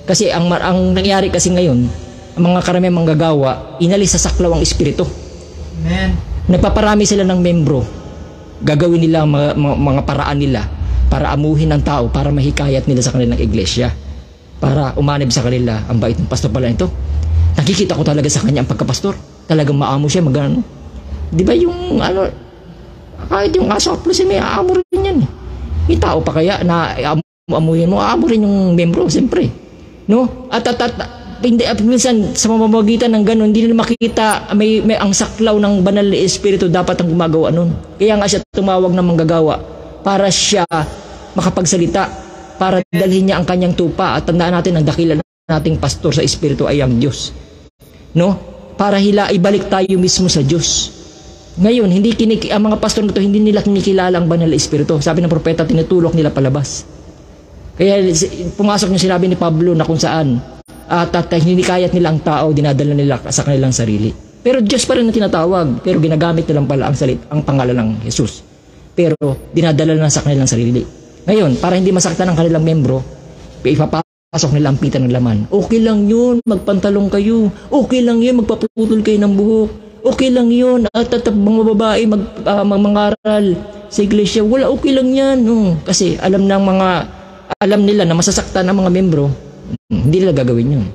Kasi ang nangyari kasi ngayon, ang mga karamihang manggagawa, inalis sa saklaw ang espiritu. Amen. Nagpaparami sila ng membro. Gagawin nila mga paraan nila para amuhin ng tao, para mahikayat nila sa kanilang iglesia. Para umanib sa kanila, ang bait ng pastor pala ito. Nakikita ko talaga sa kanya ang pagkapastor. Talagang maamo siya, magano. Di ba yung kahit yung aso plus may aamo rin yan. May tao pa kaya na amuhin mo, aamo rin yung membro, siyempre. No? At hindi, minsan sa mamamagitan ng gano'n, hindi nila makikita may ang saklaw ng banal na espiritu dapat ang gumagawa nun. Kaya nga siya tumawag ng manggagawa para siya makapagsalita, para dalhin niya ang kanyang tupa. At tandaan natin, ang dakila nating pastor sa espiritu ay ang Diyos. No? Para ibalik tayo mismo sa Diyos. Ngayon, ang mga pastor na to, hindi nila kinikilala ang banal na espiritu. Sabi ng propeta, tinutulok nila palabas. Kaya pumasok yung sinabi ni Pablo na kung saan at hinikayat nila ang tao, dinadala nila sa kanilang sarili. Pero Diyos pa rin na tinatawag, pero ginagamit nilang pala ang pangalan ng Jesus. Pero dinadala na sa kanilang sarili. Ngayon, para hindi masaktan ang kanilang membro, ipapasok nila ang pita ng laman. Okay lang yun, magpantalong kayo. Okay lang yun, magpaputol kayo ng buhok. Okay lang yun, at mga babae mangaral sa iglesia. Wala, okay lang yan. Kasi alam nila na masasaktan ang mga membro, hindi nila gagawin yun.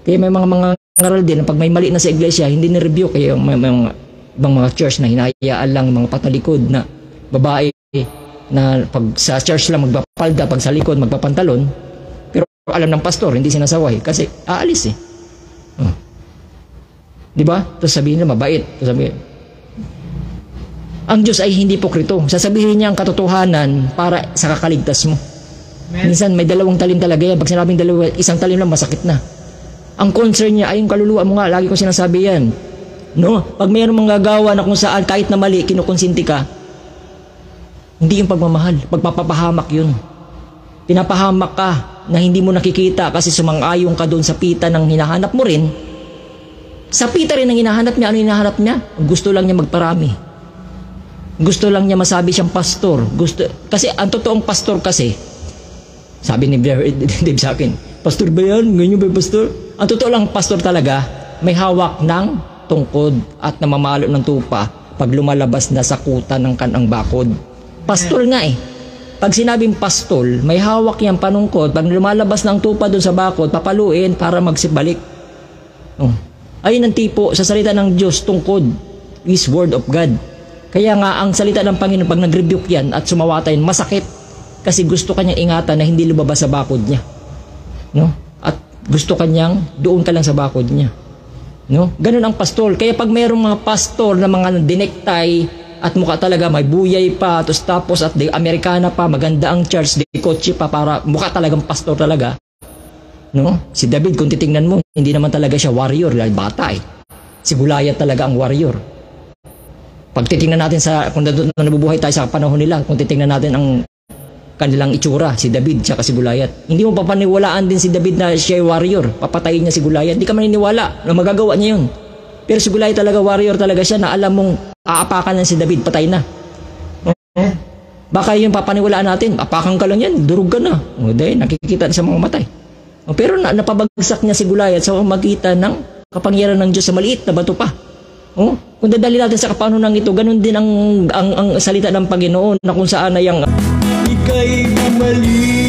Kaya may mga ngaral din na pag may mali na sa iglesia, hindi na-review. Kaya may mga church na hinahayaan lang mga patalikod na babae na pag sa church lang magpapalda, pag sa likod magpapantalon. Pero alam ng pastor, hindi sinasaway kasi aalis di ba? Tapos sabihin nila mabait. Ang Diyos ay hindi pokrito. Sasabihin niya ang katotohanan para sa kakaligtas mo. Amen. Minsan may dalawang talim talaga yan. Pag sinabing isang talim lang, masakit na. Ang concern niya ay yung kaluluwa mo nga. Lagi ko sinasabi yan. No? Pag mayroong manggagawa na kung saan kahit na mali, kinukonsinti ka, hindi yung pagmamahal. Pagpapahamak yun. Pinapahamak ka na hindi mo nakikita kasi sumang-ayong ka doon sa pita ng hinahanap mo rin. Sa pita rin ang hinahanap niya. Ano hinahanap niya? Gusto lang niya magparami. Gusto lang niya masabi siyang pastor. Kasi ang totoong pastor kasi, sabi ni Dave sa akin, pastor ba yan? Ganyan ba pastor? Ang totoo lang pastor talaga, may hawak ng tungkod at namamalo ng tupa pag lumalabas na sa kuta ng kanang bakod. Pastor nga Pag sinabing pastol, may hawak yan panungkod. Pag lumalabas ng tupa doon sa bakod, papaluin para magsibalik. Ayun ang tipo sa salita ng Diyos, tungkod is word of God. Kaya nga ang salita ng Panginoon, pag nag-rebuke yan at sumawatayin, masakit. Kasi gusto kanyang ingatan na hindi lumabas sa bakod niya. No? At gusto kanyang doon ka lang sa bakod niya. No? Ganun ang pastol. Kaya pag mayroong mga pastor na mga dinektay at mukha talaga may buyay pa, tapos at Amerikana pa, maganda ang church, kotse pa, para mukha talagang pastor talaga. No? Si David, kung titingnan mo, hindi naman talaga siya warrior, bata Si Goliath talaga ang warrior. Pag titingnan natin kung nabubuhay tayo sa panahon nila, kung titingnan natin ang kanilang itsura, si David tsaka si Goliath, hindi mo papaniwalaan din si David na siya warrior, papatayin niya si Goliath, hindi ka maniniwala na magagawa niya yun. Pero si Goliath talaga warrior talaga siya, na alam mong aapakan na si David, patay na. Baka yun papaniwalaan natin, apakan ka lang yan, durog ka na. Dahil nakikita sa mga matay. Pero napabagsak niya si Goliath sa magitan ng kapangyarihan ng Diyos sa maliit na bato pa. Kung dadali natin sa kapanunan ito, ganun din ang salita ng Panginoon na kung saan ay ang ika'y bumalik.